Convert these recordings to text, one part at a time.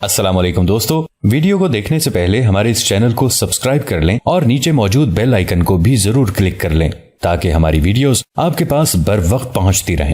السلام علیکم دوستو، ویڈیو کو دیکھنے سے پہلے ہمارے اس چینل کو سبسکرائب کر لیں اور نیچے موجود بیل آئیکن کو بھی ضرور کلک کر لیں تاکہ ہماری ویڈیوز آپ کے پاس بر وقت پہنچتی رہیں۔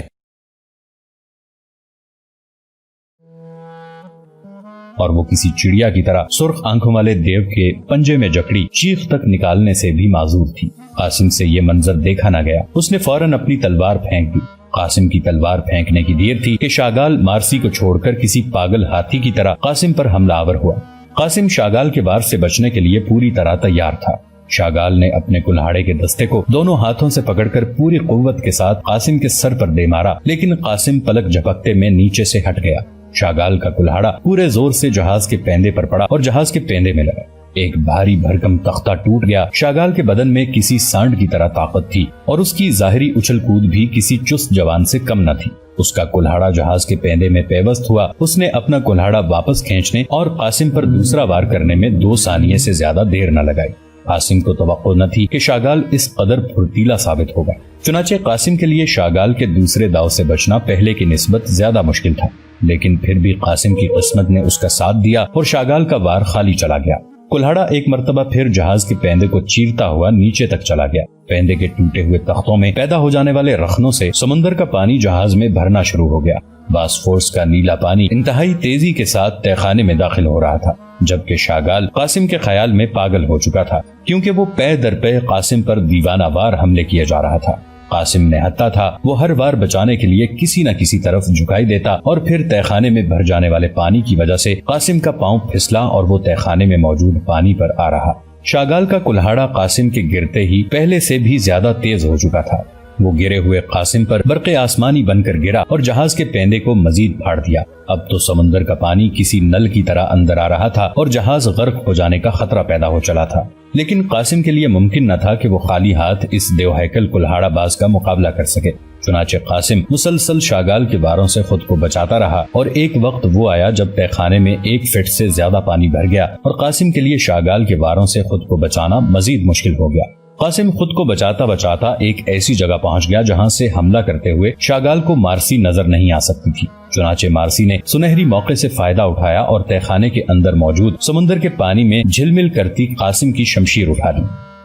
اور وہ کسی چڑیا کی طرح سرخ آنکھوں والے دیو کے پنجے میں جکڑی چیخ تک نکالنے سے بھی معذور تھی۔ قاسم سے یہ منظر دیکھا نہ گیا۔ اس نے فوراً اپنی تلوار پھینک دی۔ قاسم کی تلوار پھینکنے کی دیر تھی کہ شاگال مارسی کو چھوڑ کر کسی پاگل ہاتھی کی طرح قاسم پر حملہ آور ہوا۔ قاسم شاگال کے وار سے بچنے کے لیے پوری طرح تیار تھا۔ شاگال نے اپنے کلہاڑے کے دستے کو دونوں ہاتھوں سے پکڑ کر پوری قوت کے ساتھ قاسم کے سر پر دے مارا، لیکن قاسم پلک جھپکتے میں نیچے سے ہٹ گیا۔ شاگال کا کلہاڑا پورے زور سے جہاز کے پیندے پر پڑا اور جہاز کے پیندے میں لگا۔ ایک بھاری بھرکم تختہ ٹوٹ گیا۔ شاگال کے بدن میں کسی سانڈ کی طرح طاقت تھی اور اس کی ظاہری اچھل کود بھی کسی چست جوان سے کم نہ تھی۔ اس کا کلہاڑا جہاز کے پیندے میں پیوست ہوا۔ اس نے اپنا کلہاڑا واپس کھینچنے اور قاسم پر دوسرا وار کرنے میں 2 ثانیے سے زیادہ دیر نہ لگائی۔ قاسم کو توقع نہ تھی کہ شاگال اس قدر پھرتیلا ثابت ہوگا۔ چنانچہ قاسم کے لیے شاگال کے دوسرے داؤ سے بچنا پہلے کی نسبت زیادہ مشکل تھا، لیکن پھر بھی قاسم کی قسمت نے اس کا ساتھ دیا اور شاگال کا وار خالی چلا گیا۔ کلہاڑا ایک مرتبہ پھر جہاز کے پیندے کو چیرتا ہوا نیچے تک چلا گیا۔ پیندے کے ٹوٹے ہوئے تختوں میں پیدا ہو جانے والے رخنوں سے سمندر کا پانی جہاز میں بھرنا شروع ہو گیا۔ باسفورس کا نیلا پانی انتہائی تیزی کے ساتھ تہہ خانے میں داخل ہو رہا تھا، جبکہ شاگال قاسم کے خیال میں پاگل ہو چکا تھا، کیونکہ وہ پے در پے قاسم پر دیوانہ وار حملے کیے جا رہا تھا۔ قاسم نے حتیٰ تھا وہ ہر وار بچانے کے لیے کسی نہ کسی طرف جھکائی دیتا اور پھر تہہ خانے میں بھر جانے والے پانی کی وجہ سے قاسم کا پاؤں پھسلا اور وہ تہہ خانے میں موجود پانی پر آ رہا۔ شاگال کا کلہاڑا قاسم کے گرتے ہی پہلے سے بھی زیادہ تیز ہو چکا تھا۔ وہ گرے ہوئے قاسم پر برق آسمانی بن کر گرا اور جہاز کے پیندے کو مزید پھاڑ دیا۔ اب تو سمندر کا پانی کسی نل کی طرح اندر آ رہا تھا اور جہاز غرق ہو جانے کا خطرہ پیدا ہو چلا تھا، لیکن قاسم کے لیے ممکن نہ تھا کہ وہ خالی ہاتھ اس دیو ہیکل کلہاڑا باز کا مقابلہ کر سکے۔ چنانچہ قاسم مسلسل شاگال کے واروں سے خود کو بچاتا رہا اور ایک وقت وہ آیا جب تہہ خانے میں 1 فٹ سے زیادہ پانی بھر گیا اور قاسم کے لیے شاگال کے واروں سے خود کو بچانا مزید مشکل ہو گیا۔ قاسم خود کو بچاتا بچاتا ایک ایسی جگہ پہنچ گیا جہاں سے حملہ کرتے ہوئے شاگال کو مارسی نظر نہیں آ سکتی تھی۔ چنانچہ مارسی نے سنہری موقع سے فائدہ اٹھایا اور تہہ خانے کے اندر موجود سمندر کے پانی میں جھلمل کرتی قاسم کی شمشیر اٹھا لی۔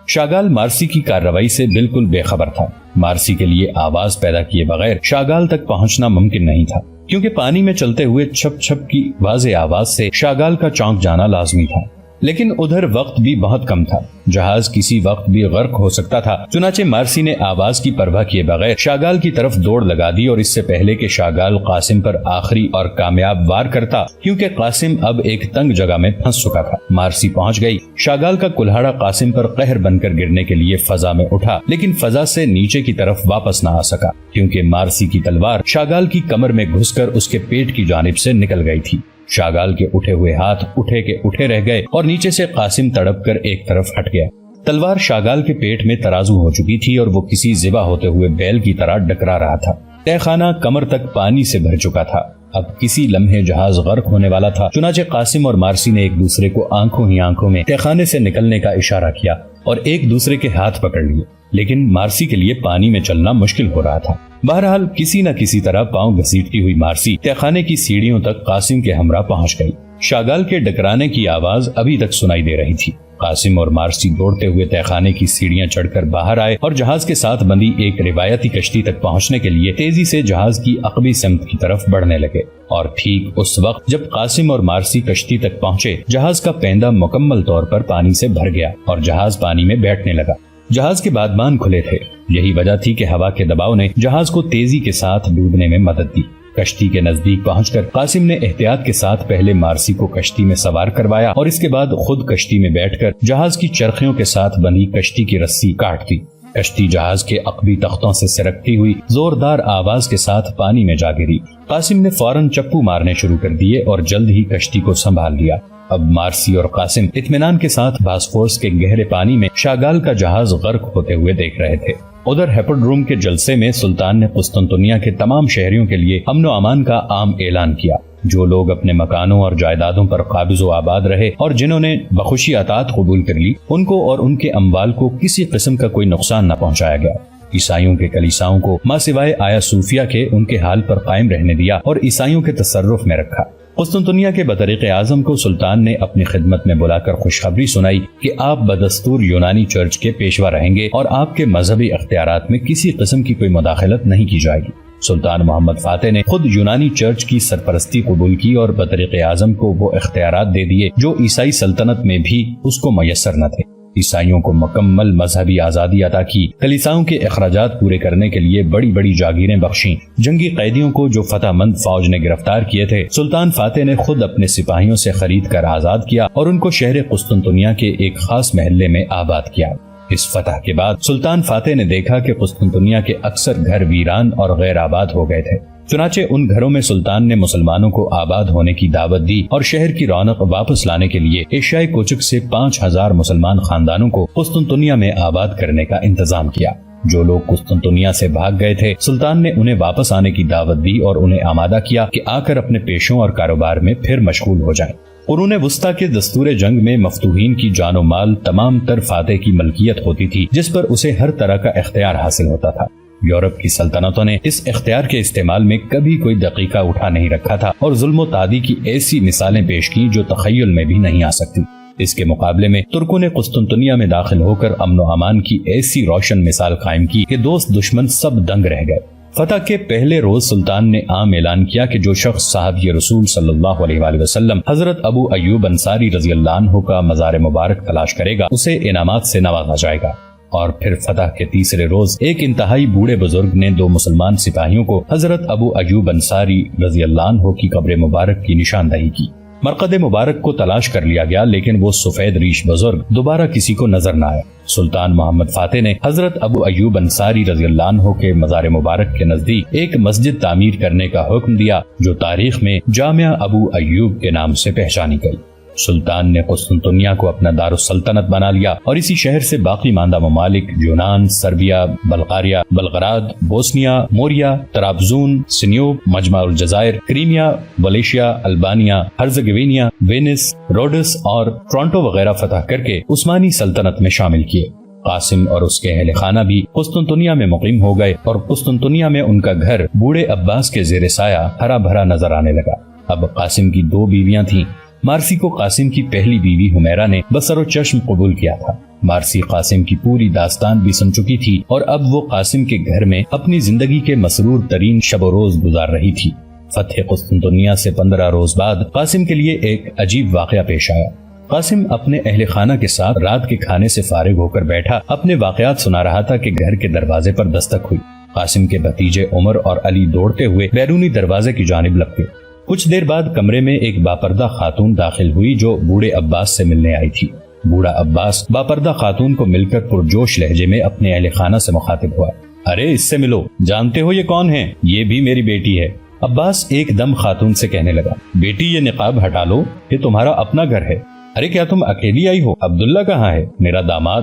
شاگال مارسی کی کارروائی سے بالکل بے خبر تھا۔ مارسی کے لیے آواز پیدا کیے بغیر شاگال تک پہنچنا ممکن نہیں تھا، کیونکہ پانی میں چلتے ہوئے چھپ چھپ کی واضح آواز سے شاگال کا چونک جانا لازمی تھا۔ لیکن ادھر وقت بھی بہت کم تھا، جہاز کسی وقت بھی غرق ہو سکتا تھا۔ چنانچہ مارسی نے آواز کی پرواہ کیے بغیر شاگال کی طرف دوڑ لگا دی اور اس سے پہلے کہ شاگال قاسم پر آخری اور کامیاب وار کرتا، کیونکہ قاسم اب ایک تنگ جگہ میں پھنس چکا تھا، مارسی پہنچ گئی۔ شاگال کا کلہاڑا قاسم پر قہر بن کر گرنے کے لیے فضا میں اٹھا، لیکن فضا سے نیچے کی طرف واپس نہ آ سکا، کیونکہ مارسی کی تلوار شاگال کی کمر میں گھس کر اس کے پیٹ کی جانب سے نکل گئی تھی۔ شاگال کے اٹھے ہوئے ہاتھ اٹھے کے اٹھے رہ گئے اور نیچے سے قاسم تڑپ کر ایک طرف ہٹ گیا۔ تلوار شاگال کے پیٹ میں ترازو ہو چکی تھی اور وہ کسی ذبح ہوتے ہوئے بیل کی طرح ڈکرا رہا تھا۔ تہہ خانہ کمر تک پانی سے بھر چکا تھا۔ اب کسی لمحے جہاز غرق ہونے والا تھا۔ چنانچہ قاسم اور مارسی نے ایک دوسرے کو آنکھوں ہی آنکھوں میں تہہ خانے سے نکلنے کا اشارہ کیا اور ایک دوسرے کے ہاتھ پکڑ لیے، لیکن مارسی کے لیے پانی میں چلنا مشکل ہو رہا تھا۔ بہرحال کسی نہ کسی طرح پاؤں گھسیٹتی ہوئی مارسی تہہ خانے کی سیڑھیوں تک قاسم کے ہمراہ پہنچ گئی۔ شاگال کے ڈکرانے کی آواز ابھی تک سنائی دے رہی تھی۔ قاسم اور مارسی دوڑتے ہوئے تہہ خانے کی سیڑھیاں چڑھ کر باہر آئے اور جہاز کے ساتھ بندی ایک روایتی کشتی تک پہنچنے کے لیے تیزی سے جہاز کی عقبی سمت کی طرف بڑھنے لگے۔ اور ٹھیک اس وقت جب قاسم اور مارسی کشتی تک پہنچے، جہاز کا پیندہ مکمل طور پر پانی سے بھر گیا اور جہاز پانی میں بیٹھنے لگا۔ جہاز کے بادبان کھلے تھے، یہی وجہ تھی کہ ہوا کے دباؤ نے جہاز کو تیزی کے ساتھ ڈوبنے میں مدد دی۔ کشتی کے نزدیک پہنچ کر قاسم نے احتیاط کے ساتھ پہلے مارسی کو کشتی میں سوار کروایا اور اس کے بعد خود کشتی میں بیٹھ کر جہاز کی چرخیوں کے ساتھ بندھی کشتی کی رسی کاٹ دی۔ کشتی جہاز کے عقبی تختوں سے سرکتی ہوئی زوردار آواز کے ساتھ پانی میں جا گری۔ قاسم نے فوراً چپو مارنے شروع کر دیے اور جلد ہی کشتی کو سنبھال لیا۔ اب مارسی اور قاسم اطمینان کے ساتھ باسفورس کے گہرے پانی میں شاگال کا جہاز غرق ہوتے ہوئے دیکھ رہے تھے۔ ادھر ہیپوڈروم کے جلسے میں سلطان نے قسطنطنیہ کے تمام شہریوں کے لیے امن و امان کا عام اعلان کیا۔ جو لوگ اپنے مکانوں اور جائیدادوں پر قابض و آباد رہے اور جنہوں نے بخوشی اطاعت قبول کر لی، ان کو اور ان کے اموال کو کسی قسم کا کوئی نقصان نہ پہنچایا گیا۔ عیسائیوں کے کلیساؤں کو ماں سوائے آیا صوفیہ کے ان کے حال پر قائم رہنے دیا اور عیسائیوں کے تصرف میں رکھا۔ قسطنطنیہ کے بطریق اعظم کو سلطان نے اپنی خدمت میں بلا کر خوشخبری سنائی کہ آپ بدستور یونانی چرچ کے پیشوا رہیں گے اور آپ کے مذہبی اختیارات میں کسی قسم کی کوئی مداخلت نہیں کی جائے گی۔ سلطان محمد فاتح نے خود یونانی چرچ کی سرپرستی قبول کی اور بطریق اعظم کو وہ اختیارات دے دیے جو عیسائی سلطنت میں بھی اس کو میسر نہ تھے۔ عیسائیوں کو مکمل مذہبی آزادی عطا کی، کلیساؤں کے اخراجات پورے کرنے کے لیے بڑی بڑی جاگیریں بخشیں، جنگی قیدیوں کو جو فتح مند فوج نے گرفتار کیے تھے سلطان فاتح نے خود اپنے سپاہیوں سے خرید کر آزاد کیا اور ان کو شہر قسطنطنیہ کے ایک خاص محلے میں آباد کیا۔ اس فتح کے بعد سلطان فاتح نے دیکھا کہ قسطنطنیہ کے اکثر گھر ویران اور غیر آباد ہو گئے تھے، چنانچہ ان گھروں میں سلطان نے مسلمانوں کو آباد ہونے کی دعوت دی اور شہر کی رونق واپس لانے کے لیے ایشیائی کوچک سے 5000 مسلمان خاندانوں کو قسطنطنیہ میں آباد کرنے کا انتظام کیا۔ جو لوگ قسطنطنیہ سے بھاگ گئے تھے سلطان نے انہیں واپس آنے کی دعوت دی اور انہیں آمادہ کیا کہ آ کر اپنے پیشوں اور کاروبار میں پھر مشغول ہو جائیں۔ قرون وسطیٰ کے دستور جنگ میں مفتوحین کی جان و مال تمام تر فاتح کی ملکیت ہوتی تھی، جس پر اسے ہر طرح کا اختیار حاصل ہوتا تھا۔ یورپ کی سلطنتوں نے اس اختیار کے استعمال میں کبھی کوئی دقیقہ اٹھا نہیں رکھا تھا اور ظلم و تعدی کی ایسی مثالیں پیش کی جو تخیل میں بھی نہیں آ سکتی۔ اس کے مقابلے میں ترکوں نے قسطنطنیہ میں داخل ہو کر امن و امان کی ایسی روشن مثال قائم کی کہ دوست دشمن سب دنگ رہ گئے۔ فتح کے پہلے روز سلطان نے عام اعلان کیا کہ جو شخص صحابی رسول صلی اللہ علیہ وآلہ وسلم حضرت ابو ایوب انصاری رضی اللہ عنہ کا مزار مبارک تلاش کرے گا اسے انعامات سے نوازا جائے گا۔ اور پھر فتح کے تیسرے روز ایک انتہائی بوڑھے بزرگ نے 2 مسلمان سپاہیوں کو حضرت ابو ایوب انصاری رضی اللہ عنہ کی قبر مبارک کی نشاندہی کی۔ مرقد مبارک کو تلاش کر لیا گیا لیکن وہ سفید ریش بزرگ دوبارہ کسی کو نظر نہ آیا۔ سلطان محمد فاتح نے حضرت ابو ایوب انصاری رضی اللہ عنہ کے مزار مبارک کے نزدیک ایک مسجد تعمیر کرنے کا حکم دیا جو تاریخ میں جامعہ ابو ایوب کے نام سے پہچانی گئی۔ سلطان نے قسطنطنیہ کو اپنا دارالسلطنت بنا لیا اور اسی شہر سے باقی ماندہ ممالک یونان، Serbia, Bulgaria, Belgrade, Bosnia, Maurya, Trabzon, سنیوب، مجمع الجزائر، کریمیا، ولیشیا، البانیہ، ہرزگوینیا، وینس، روڈس اور ٹورنٹو وغیرہ فتح کر کے عثمانی سلطنت میں شامل کیے۔ قاسم اور اس کے اہل خانہ بھی قسطنطنیہ میں مقیم ہو گئے اور قسطنطنیہ میں ان کا گھر بوڑھے عباس کے زیر سایہ ہرا بھرا نظر آنے لگا۔ اب قاسم کی 2 بیویاں تھیں۔ مارسی کو قاسم کی پہلی بیوی حمیرہ نے بصر و چشم قبول کیا تھا۔ مارسی قاسم کی پوری داستان بھی سن چکی تھی اور اب وہ قاسم کے گھر میں اپنی زندگی کے مسرور ترین شب و روز گزار رہی تھی۔ فتح قسطنطنیہ سے 15 روز بعد قاسم کے لیے ایک عجیب واقعہ پیش آیا۔ قاسم اپنے اہل خانہ کے ساتھ رات کے کھانے سے فارغ ہو کر بیٹھا اپنے واقعات سنا رہا تھا کہ گھر کے دروازے پر دستک ہوئی۔ قاسم کے بھتیجے عمر اور علی دوڑتے ہوئے بیرونی دروازے کی جانب لپکے۔ کچھ دیر بعد کمرے میں ایک باپردہ خاتون داخل ہوئی جو بوڑھے عباس سے ملنے آئی تھی۔ بوڑھا عباس باپردہ خاتون کو مل کر پرجوش لہجے میں اپنے اہل خانہ سے مخاطب ہوا۔ ارے اس سے ملو، جانتے ہو یہ کون ہے؟ یہ بھی میری بیٹی ہے۔ عباس ایک دم خاتون سے کہنے لگا، بیٹی یہ نقاب ہٹا لو، یہ تمہارا اپنا گھر ہے۔ ارے کیا تم اکیلی آئی ہو؟ عبداللہ کہاں ہے؟ میرا داماد۔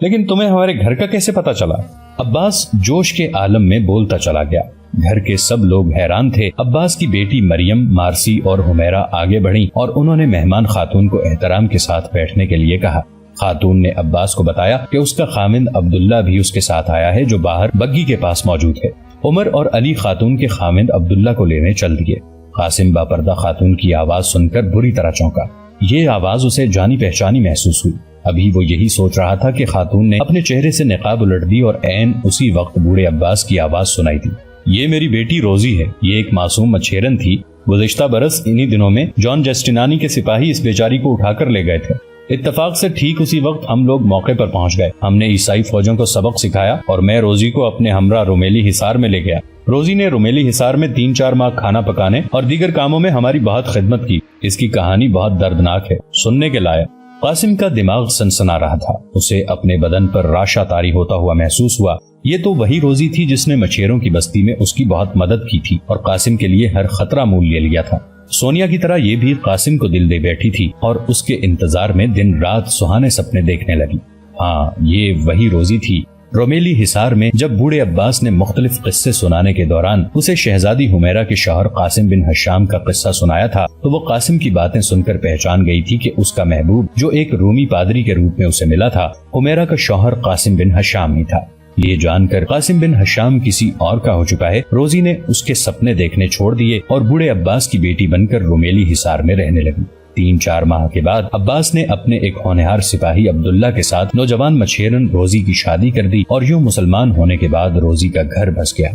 لیکن تمہیں ہمارے گھر کا کیسے پتا چلا؟ عباس جوش کے عالم میں بولتا چلا گیا۔ گھر کے سب لوگ حیران تھے۔ عباس کی بیٹی مریم، مارسی اور حمیرہ آگے بڑھیں اور انہوں نے مہمان خاتون کو احترام کے ساتھ بیٹھنے کے لیے کہا۔ خاتون نے عباس کو بتایا کہ اس کا خامند عبداللہ بھی اس کے ساتھ آیا ہے جو باہر بگی کے پاس موجود ہے۔ عمر اور علی خاتون کے خامند عبداللہ کو لینے چل دیے۔ قاسم باپردہ خاتون کی آواز سن کر بری طرح چونکا۔ یہ آواز اسے جانی پہچانی محسوس ہوئی۔ ابھی وہ یہی سوچ رہا تھا کہ خاتون نے اپنے چہرے سے نقاب الٹ دی اور عین اسی وقت بوڑھے عباس کی آواز سنائی تھی۔ یہ میری بیٹی روزی ہے، یہ ایک معصوم مچھیرن تھی۔ گزشتہ برس انہی دنوں میں جان جسٹینانی کے سپاہی اس بیچاری کو اٹھا کر لے گئے تھے۔ اتفاق سے ٹھیک اسی وقت ہم لوگ موقع پر پہنچ گئے۔ ہم نے عیسائی فوجوں کو سبق سکھایا اور میں روزی کو اپنے ہمراہ رومیلی حصار میں لے گیا۔ روزی نے رومیلی حصار میں 3-4 ماہ کھانا پکانے اور دیگر کاموں میں ہماری بہت خدمت کی۔ اس کی کہانی بہت دردناک ہے، سننے کے لائق۔ قاسم کا دماغ سنسنا رہا تھا۔ اسے اپنے بدن پر راشا طاری ہوتا ہوا محسوس ہوا۔ یہ تو وہی روزی تھی جس نے مچھیروں کی بستی میں اس کی بہت مدد کی تھی اور قاسم کے لیے ہر خطرہ مول لے لیا تھا۔ سونیا کی طرح یہ بھی قاسم کو دل دے بیٹھی تھی اور اس کے انتظار میں دن رات سہانے سپنے دیکھنے لگی۔ ہاں، یہ وہی روزی تھی۔ رومیلی حصار میں جب بوڑھے عباس نے مختلف قصے سنانے کے دوران اسے شہزادی حمیرہ کے شوہر قاسم بن حشام کا قصہ سنایا تھا تو وہ قاسم کی باتیں سن کر پہچان گئی تھی کہ اس کا محبوب جو ایک رومی پادری کے روپ میں اسے ملا تھا، حمیرہ کا شوہر قاسم بن حشام ہی تھا۔ یہ جان کر قاسم بن ہشام کسی اور کا ہو چکا ہے، روزی نے اس کے سپنے دیکھنے چھوڑ دیے اور بوڑھے عباس کی بیٹی بن کر رومیلی حصار میں رہنے لگی۔ 3-4 ماہ کے بعد عباس نے اپنے ایک ہونہار سپاہی عبداللہ کے ساتھ نوجوان مچھیرن روزی کی شادی کر دی اور یوں مسلمان ہونے کے بعد روزی کا گھر بس گیا۔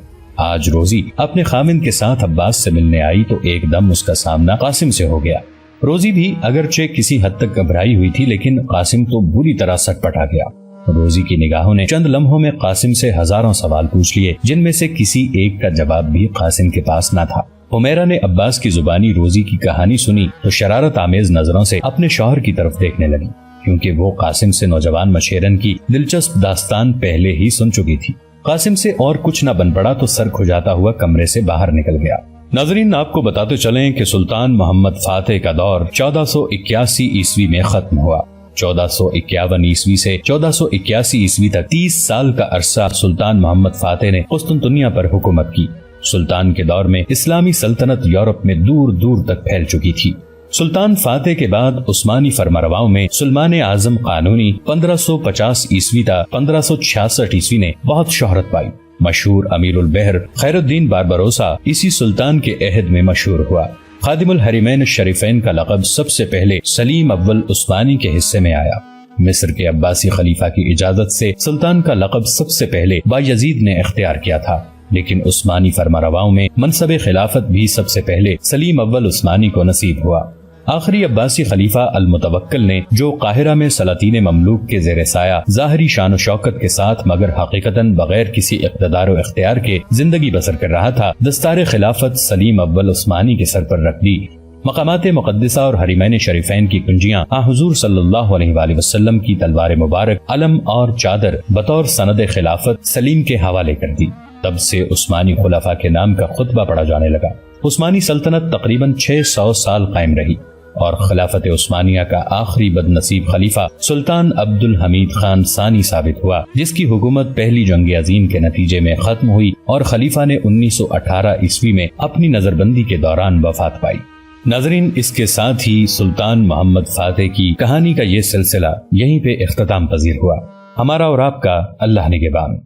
آج روزی اپنے خامند کے ساتھ عباس سے ملنے آئی تو ایک دم اس کا سامنا قاسم سے ہو گیا۔ روزی بھی اگرچہ کسی حد تک گھبرائی ہوئی تھی، لیکن قاسم تو بری طرح سٹ پٹا گیا۔ روزی کی نگاہوں نے چند لمحوں میں قاسم سے ہزاروں سوال پوچھ لیے، جن میں سے کسی ایک کا جواب بھی قاسم کے پاس نہ تھا۔ حمیرہ نے عباس کی زبانی روزی کی کہانی سنی تو شرارت آمیز نظروں سے اپنے شوہر کی طرف دیکھنے لگی، کیونکہ وہ قاسم سے نوجوان مچھیرن کی دلچسپ داستان پہلے ہی سن چکی تھی۔ قاسم سے اور کچھ نہ بن پڑا تو سر کھجاتا ہوا کمرے سے باہر نکل گیا۔ ناظرین، آپ کو بتاتے چلیں کہ سلطان محمد فاتح کا دور 1481 عیسوی میں ختم ہوا۔ 1451 عیسوی سے 1481 عیسوی تک 30 سال کا عرصہ سلطان محمد فاتح نے قسطنطنیہ پر حکومت کی۔ سلطان کے دور میں اسلامی سلطنت یورپ میں دور دور تک پھیل چکی تھی۔ سلطان فاتح کے بعد عثمانی فرمانرواؤں میں سلمان اعظم قانونی 1550 عیسوی تا 1566 عیسوی نے بہت شہرت پائی۔ مشہور امیر البحر خیر الدین باربروسا اسی سلطان کے عہد میں مشہور ہوا۔ خادم الحرمین الشریفین کا لقب سب سے پہلے سلیم اول عثمانی کے حصے میں آیا۔ مصر کے عباسی خلیفہ کی اجازت سے سلطان کا لقب سب سے پہلے بایزید نے اختیار کیا تھا، لیکن عثمانی فرمانرواؤں میں منصب خلافت بھی سب سے پہلے سلیم اول عثمانی کو نصیب ہوا۔ آخری عباسی خلیفہ المتوکل نے، جو قاہرہ میں سلاطین مملوک کے زیر سایہ ظاہری شان و شوکت کے ساتھ مگر حقیقتاً بغیر کسی اقتدار و اختیار کے زندگی بسر کر رہا تھا، دستار خلافت سلیم اول عثمانی کے سر پر رکھ دی۔ مقامات مقدسہ اور حرمین شریفین کی کنجیاں حضور صلی اللہ علیہ وآلہ وسلم کی تلوار مبارک، علم اور چادر بطور سند خلافت سلیم کے حوالے کر دی۔ تب سے عثمانی خلفاء کے نام کا خطبہ پڑھا جانے لگا۔ عثمانی سلطنت تقریباً 600 سال قائم رہی اور خلافت عثمانیہ کا آخری بد نصیب خلیفہ سلطان عبد الحمید خان ثانی ثابت ہوا، جس کی حکومت پہلی جنگ عظیم کے نتیجے میں ختم ہوئی اور خلیفہ نے 1918 عیسوی میں اپنی نظر بندی کے دوران وفات پائی۔ ناظرین، اس کے ساتھ ہی سلطان محمد فاتح کی کہانی کا یہ سلسلہ یہیں پہ اختتام پذیر ہوا۔ ہمارا اور آپ کا اللہ نگہبان۔